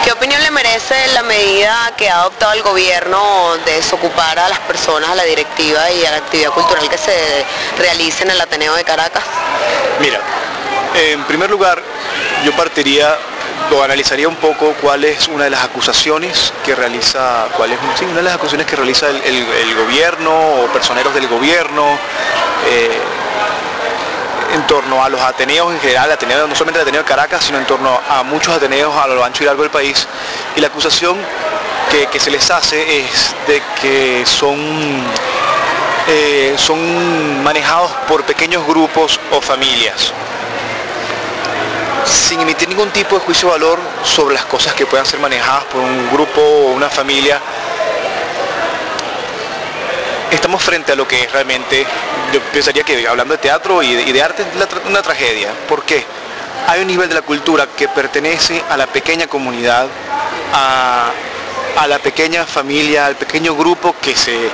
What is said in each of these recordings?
¿Qué opinión le merece la medida que ha adoptado el gobierno de desocupar a las personas, a la directiva y a la actividad cultural que se realiza en el Ateneo de Caracas? Mira, en primer lugar, yo partiría o analizaría un poco cuál es una de las acusaciones que realiza, una de las acusaciones que realiza el gobierno o personeros del gobierno en torno a los ateneos en general, no solamente el Ateneo de Caracas, sino en torno a muchos ateneos a lo ancho y largo del país. Y la acusación que se les hace es de que son manejados por pequeños grupos o familias, sin emitir ningún tipo de juicio de valor sobre las cosas que puedan ser manejadas por un grupo o una familia. Estamos frente a lo que es realmente, yo pensaría que hablando de teatro y de arte, una tragedia. ¿Por qué? Hay un nivel de la cultura que pertenece a la pequeña comunidad, a la pequeña familia, al pequeño grupo que se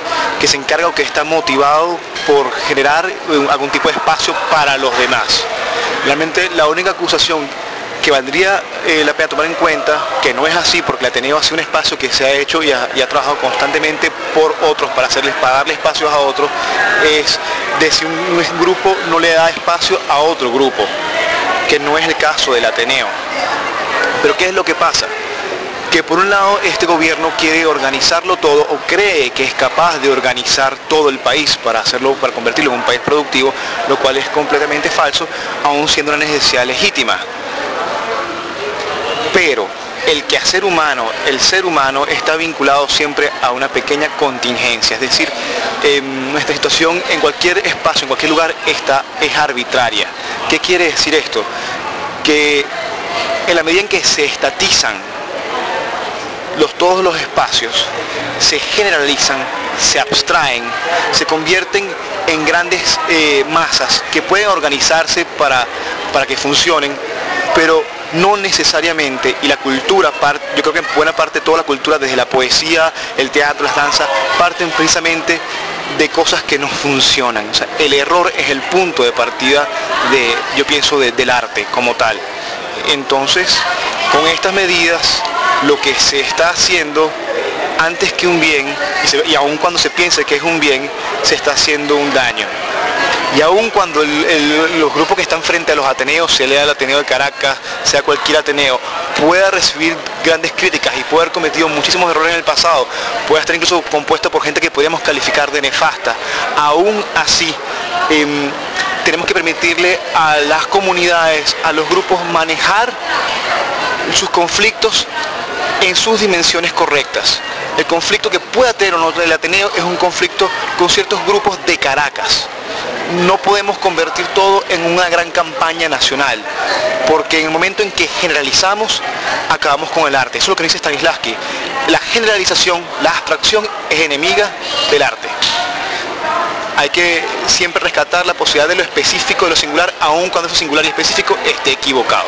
encarga o que está motivado por generar algún tipo de espacio para los demás. Realmente la única acusación que valdría la pena tomar en cuenta, que no es así, porque el Ateneo ha sido un espacio que se ha hecho y ha trabajado constantemente por otros, para darle espacios a otros, es de si un grupo no le da espacio a otro grupo, que no es el caso del Ateneo. Pero ¿qué es lo que pasa? Que por un lado este gobierno quiere organizarlo todo o cree que es capaz de organizar todo el país para convertirlo en un país productivo, lo cual es completamente falso, aún siendo una necesidad legítima. Pero el ser humano está vinculado siempre a una pequeña contingencia, es decir, nuestra situación en cualquier espacio, en cualquier lugar es arbitraria. ¿Qué quiere decir esto? Que en la medida en que se estatizan todos los espacios, se generalizan, se abstraen, se convierten en grandes masas que pueden organizarse para que funcionen, pero no necesariamente, y la cultura, yo creo que en buena parte toda la cultura, desde la poesía, el teatro, las danzas, parten precisamente de cosas que no funcionan. O sea, el error es el punto de partida yo pienso, del arte como tal. Entonces, con estas medidas, lo que se está haciendo, antes que un bien, y aun cuando se piense que es un bien, se está haciendo un daño. Y aun cuando los grupos que están frente a los ateneos, sea el Ateneo de Caracas, sea cualquier ateneo, pueda recibir grandes críticas y puede haber cometido muchísimos errores en el pasado, puede estar incluso compuesto por gente que podríamos calificar de nefasta, aún así tenemos que permitirle a las comunidades, a los grupos, manejar sus conflictos en sus dimensiones correctas. El conflicto que pueda tener o no el Ateneo es un conflicto con ciertos grupos de Caracas. No podemos convertir todo en una gran campaña nacional, porque en el momento en que generalizamos, acabamos con el arte. Eso es lo que dice Stanislavski. La generalización, la abstracción es enemiga del arte. Hay que siempre rescatar la posibilidad de lo específico, de lo singular, aun cuando eso singular y específico esté equivocado.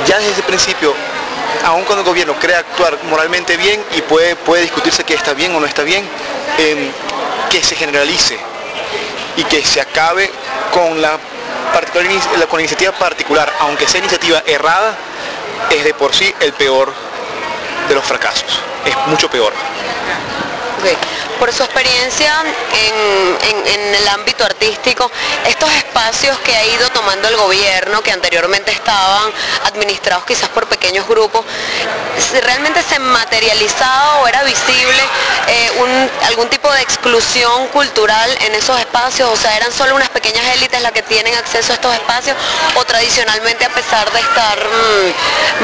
Ya desde el principio, aun cuando el gobierno cree actuar moralmente bien y puede discutirse que está bien o no está bien, que se generalice y que se acabe con la iniciativa particular, aunque sea iniciativa errada, es de por sí el peor de los fracasos, es mucho peor. Okay. Por su experiencia en el ámbito artístico, estos espacios que ha ido tomando el gobierno, que anteriormente estaban administrados quizás por pequeños grupos, ¿realmente se materializaba o era visible algún tipo de exclusión cultural en esos espacios? O sea, ¿eran solo unas pequeñas élites las que tienen acceso a estos espacios, o tradicionalmente, a pesar de estar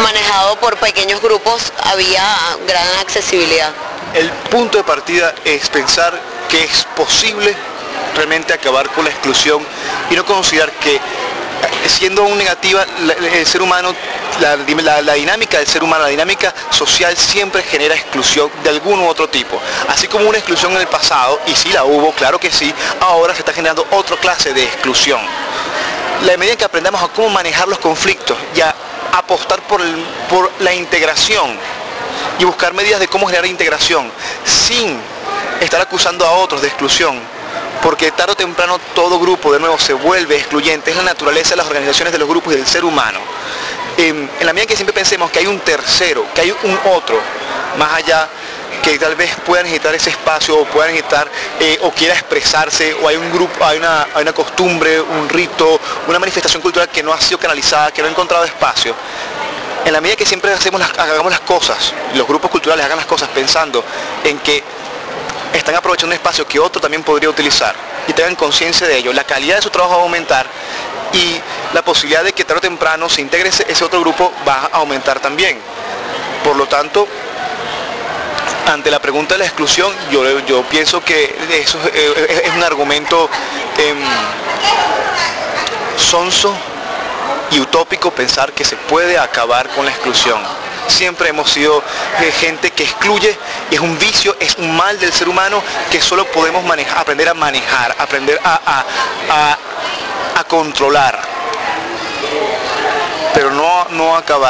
manejado por pequeños grupos, había gran accesibilidad? El punto de partida es pensar que es posible realmente acabar con la exclusión y no considerar que, siendo aún negativa, el ser humano, la dinámica del ser humano, la dinámica social siempre genera exclusión de algún u otro tipo. Así como una exclusión en el pasado, y sí la hubo, claro que sí, ahora se está generando otra clase de exclusión. La medida en que aprendamos a cómo manejar los conflictos y a apostar por la integración, y buscar medidas de cómo generar integración sin estar acusando a otros de exclusión, porque tarde o temprano todo grupo de nuevo se vuelve excluyente, es la naturaleza de las organizaciones de los grupos y del ser humano. en la medida que siempre pensemos que hay un tercero, que hay un otro, más allá, que tal vez pueda necesitar ese espacio o pueda necesitar o quiera expresarse, o hay un grupo, hay una costumbre, un rito, una manifestación cultural que no ha sido canalizada, que no ha encontrado espacio. En la medida que siempre hagamos las cosas, los grupos culturales hagan las cosas pensando en que están aprovechando un espacio que otro también podría utilizar y tengan conciencia de ello, la calidad de su trabajo va a aumentar y la posibilidad de que tarde o temprano se integre ese otro grupo va a aumentar también. Por lo tanto, ante la pregunta de la exclusión, yo pienso que eso es un argumento sonso y utópico pensar que se puede acabar con la exclusión. Siempre hemos sido gente que excluye, y es un vicio, es un mal del ser humano que solo podemos aprender a manejar, aprender a controlar, pero no acabar.